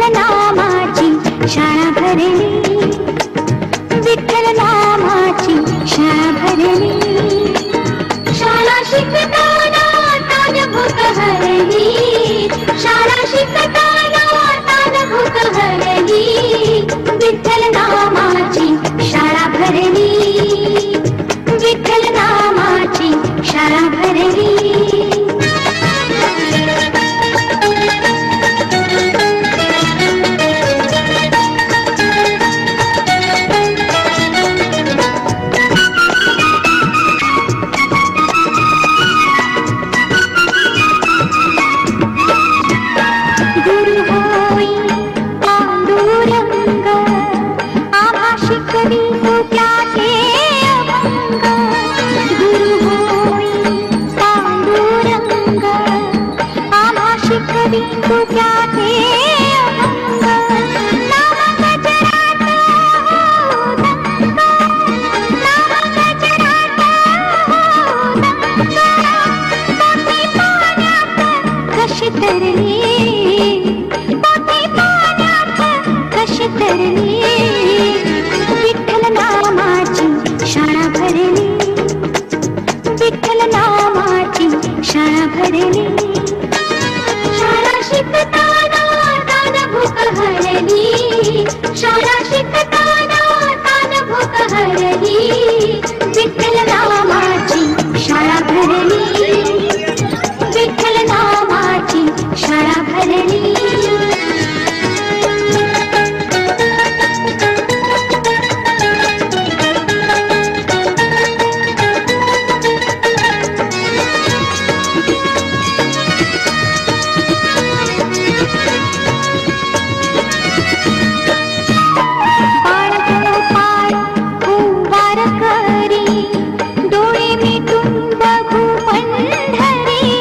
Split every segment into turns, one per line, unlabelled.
विठ्ठल नामाची शाळा भरली, विठ्ठल नामाची शाळा भरली. शाळा शिकताना तान भूक हरली, शाळा शिकताना तान भूक हरली. विठ्ठल नामाची शाळा भरली, विठ्ठल नामाची शाळा भरली. गुरु होई पांडुरंग, आम्हा शिकवितो त्याचे अभंग. गुरु होई पांडुरंग, आम्हा शिकवितो त्याचे अभंग. नाम गजरात हो दंग, नाम गजरात हो दंग. पोथी पाण्यात कशी तरली, पोथी पाण्यात कशी तरली. विठ्ठल नामाची शाळा भरली, विठ्ठल नामाची शाळा भरली. शाळा शिकताना तान भूक हरली, शाळा शिकताना तान भूक हरली. विठ्ठल नामाची शाळा भरली, विठ्ठल नामाची शाळा भरली. बाळ गोपाळ कुंभार करी, डोळे मिटून बघू पंढरी.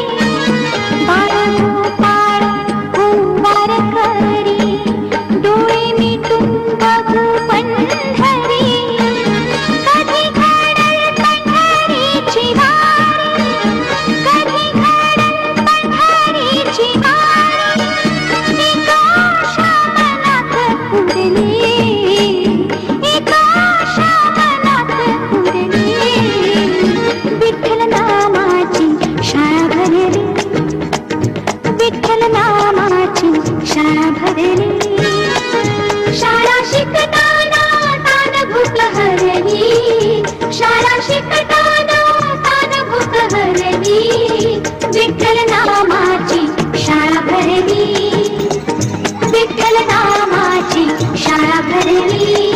बाळ गोपाळ कुंभार करी, डोळे मिटून बघू पंढरी. कधी घडल पंढरीची वारी, कधी घडल पंढरीची वारी. एका आशा मनात उरली, एका आशा मनात उरली. विठ्ठल नामाची शाळा भरली, विठ्ठल नामाची शाळा भरली. शाळा शिकताना तान भूक हरली, शाळा शिकताना तान भूक हरली. विठ्ठल नामाची शाळा भरली, विठ्ठल नामाची शाळा भरली.